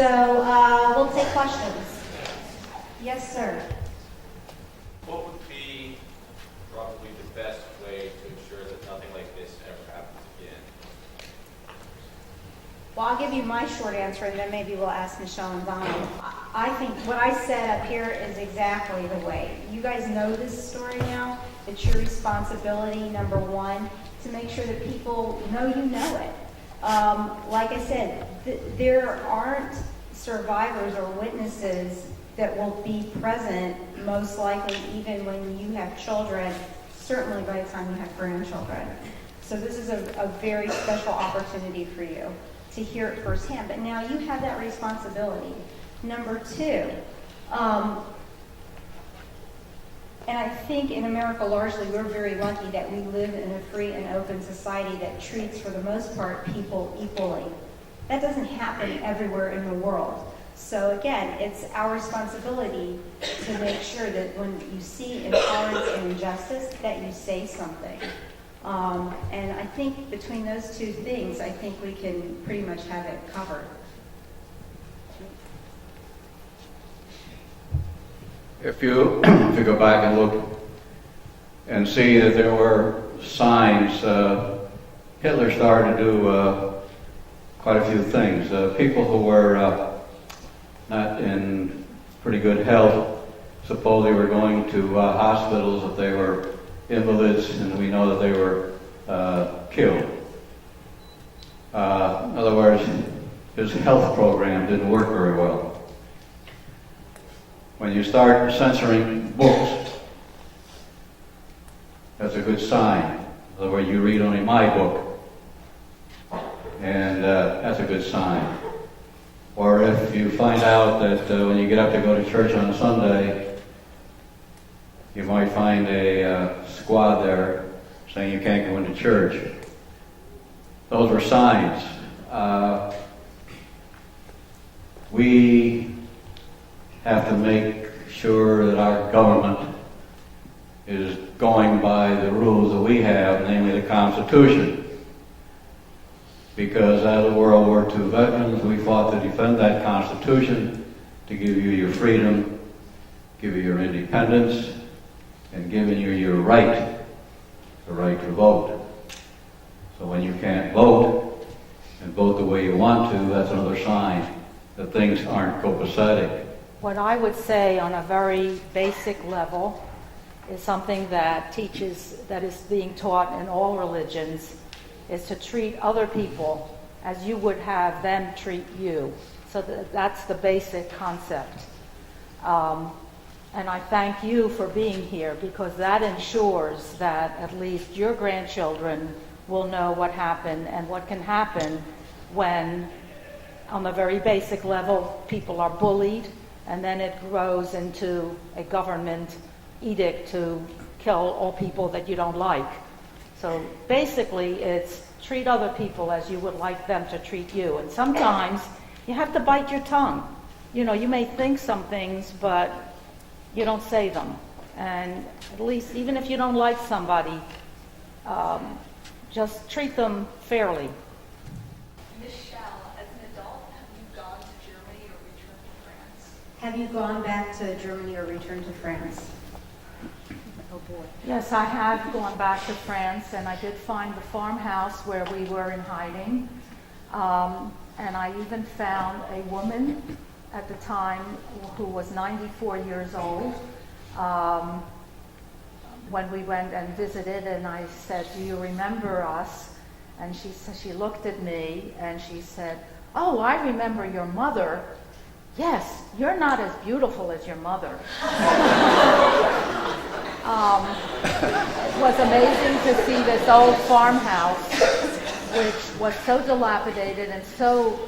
So we'll take questions. Yes, sir. What would be probably the best way to ensure that nothing like this ever happens again? Well, I'll give you my short answer, and then maybe we'll ask Michele and Donald. I think what I said up here is exactly the way. You guys know this story now. It's your responsibility, number one, to make sure that people know you know it. Like I said, there aren't survivors or witnesses that will be present, most likely even when you have children, certainly by the time you have grandchildren. So this is a very special opportunity for you to hear it firsthand. But now you have that responsibility. Number two, and I think in America largely we're very lucky that we live in a free and open society that treats, for the most part, people equally. That doesn't happen everywhere in the world. So again, it's our responsibility to make sure that when you see intolerance and injustice, that you say something. And I think between those two things, I think we can pretty much have it covered. If you go back and look and see that there were signs, Hitler started to do quite a few things. People who were not in pretty good health supposedly were going to hospitals if they were invalids, and we know that they were killed. In other words, his health program didn't work very well. When you start censoring books, that's a good sign. In other words, you read only my book, and that's a good sign. Or if you find out that when you get up to go to church on Sunday, you might find a squad there saying you can't go into church. Those were signs. We have to make sure that our government is going by the rules that we have, namely the Constitution. Because as World War II veterans, we fought to defend that Constitution, to give you your freedom, give you your independence, and giving you your right, the right to vote. So when you can't vote, and vote the way you want to, that's another sign that things aren't copacetic. What I would say on a very basic level is something that is being taught in all religions, is to treat other people as you would have them treat you. So that's the basic concept. And I thank you for being here, because that ensures that at least your grandchildren will know what happened and what can happen when, on the very basic level, people are bullied, and then it grows into a government edict to kill all people that you don't like. So basically, it's treat other people as you would like them to treat you. And sometimes you have to bite your tongue. You know, you may think some things, but you don't say them. And at least, even if you don't like somebody, just treat them fairly. Michele, as an adult, have you gone to Germany or returned to France? Have you gone back to Germany or returned to France? Oh boy. Yes, I have gone back to France, and I did find the farmhouse where we were in hiding. And I even found a woman at the time who was 94 years old. When we went and visited, and I said, "Do you remember us?" And she looked at me and she said, "Oh, I remember your mother. Yes, you're not as beautiful as your mother." It was amazing to see this old farmhouse, which was so dilapidated and so,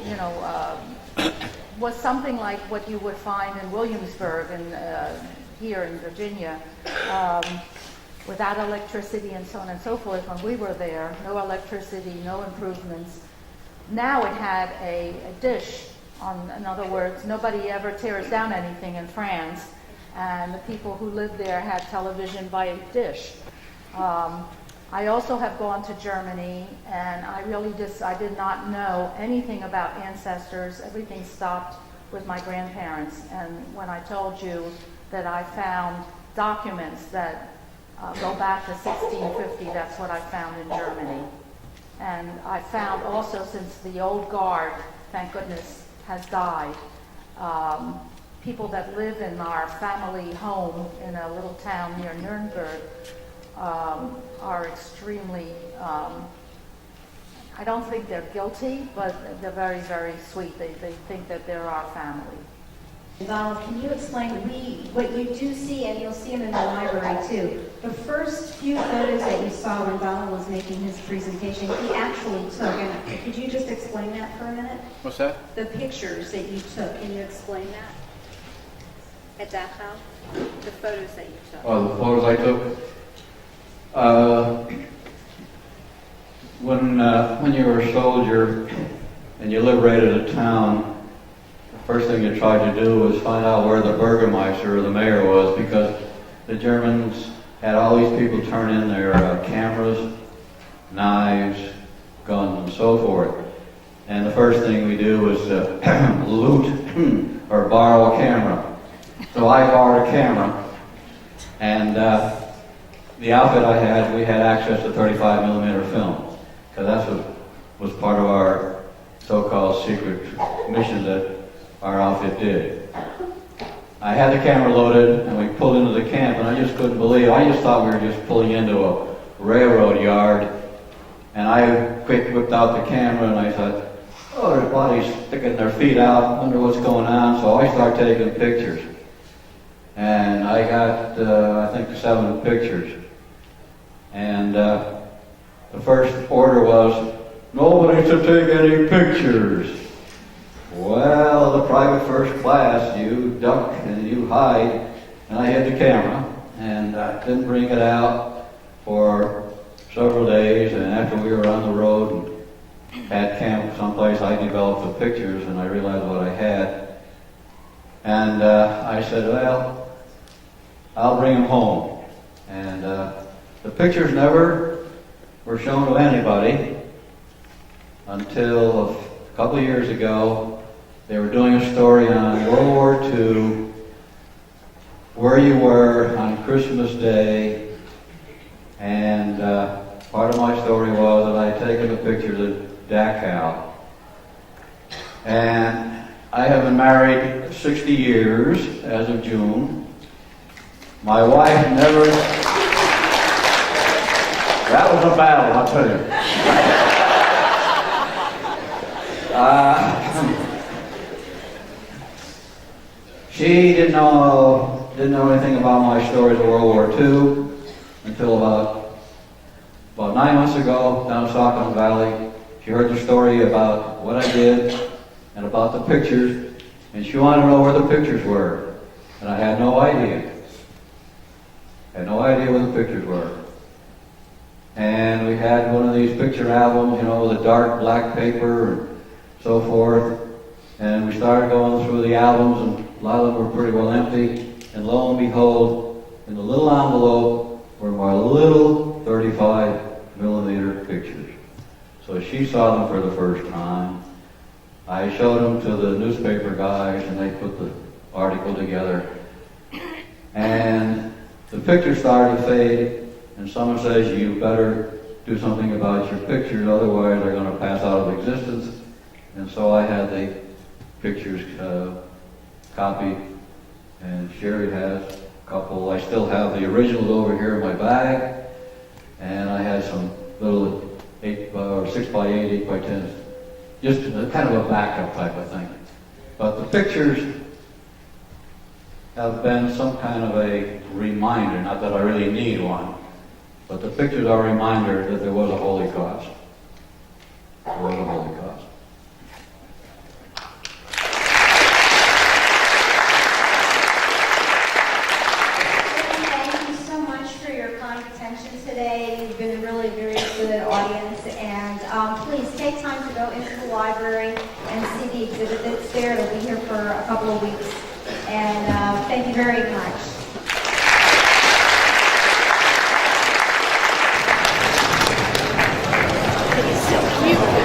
was something like what you would find in Williamsburg and here in Virginia, without electricity and so on and so forth. When we were there, no electricity, no improvements. Now it had a dish. In other words, nobody ever tears down anything in France, and the people who lived there had television by dish. I also have gone to Germany, and I did not know anything about ancestors. Everything stopped with my grandparents. And when I told you that I found documents that go back to 1650, that's what I found in Germany. And I found also, since the old guard, thank goodness, has died, people that live in our family home in a little town near Nuremberg are extremely, I don't think they're guilty, but they're very, very sweet. They think that they're our family. Donald, can you explain what you do see, and you'll see them in the library too. The first few photos that you saw when Donald was making his presentation, he actually took, and could you just explain that for a minute? What's that? The pictures that you took, can you explain that? At Dachau? The photos that you took. Oh, the photos I took? When you were a soldier and you liberated a town, the first thing you tried to do was find out where the Burgermeister or the mayor was, because the Germans had all these people turn in their cameras, knives, guns, and so forth. And the first thing we do was loot or borrow a camera. So I borrowed a camera, and the outfit I had, we had access to 35 millimeter film, because that's what was part of our so-called secret mission that our outfit did. I had the camera loaded, and we pulled into the camp, and I just couldn't believe it. I just thought we were just pulling into a railroad yard, and I quick whipped out the camera, and I thought, oh, there's bodies sticking their feet out, wonder what's going on, so I started taking pictures. And I got, I think, 7 pictures. And the first order was, nobody to take any pictures. Well, the private first class, you duck and you hide. And I hid the camera, and I didn't bring it out for several days. And after we were on the road and had camp someplace, I developed the pictures, and I realized what I had. And I said, well, I'll bring them home. And the pictures never were shown to anybody until a couple of years ago. They were doing a story on World War II, where you were on Christmas Day, and part of my story was that I had taken the pictures at Dachau. And I have been married 60 years as of June. My wife never... That was a battle, I'll tell you. She didn't know anything about my stories of World War II until about 9 months ago down in Stockholm Valley. She heard the story about what I did and about the pictures, and she wanted to know where the pictures were. And I had no idea. I had no idea where the pictures were. And we had one of these picture albums, you know, with the dark black paper and so forth. And we started going through the albums, and a lot of them were pretty well empty. And lo and behold, in the little envelope were my little 35 millimeter pictures. So she saw them for the first time. I showed them to the newspaper guys, and they put the article together. And the pictures started to fade. And someone says, you better do something about your pictures, otherwise they're going to pass out of existence. And so I had the pictures copied, and Sherry has a couple. I still have the originals over here in my bag, and I had some little 6x8, 8x10s, just kind of a backup type of thing. But the pictures have been some kind of a reminder, not that I really need one, but the pictures are a reminder that there was a Holocaust. There was a Holocaust. Thank you so much for your kind attention today. You've been a really very good audience, and please take time to go into the library and see the exhibit that's there. It'll be here for a couple of weeks, and thank you very much. you.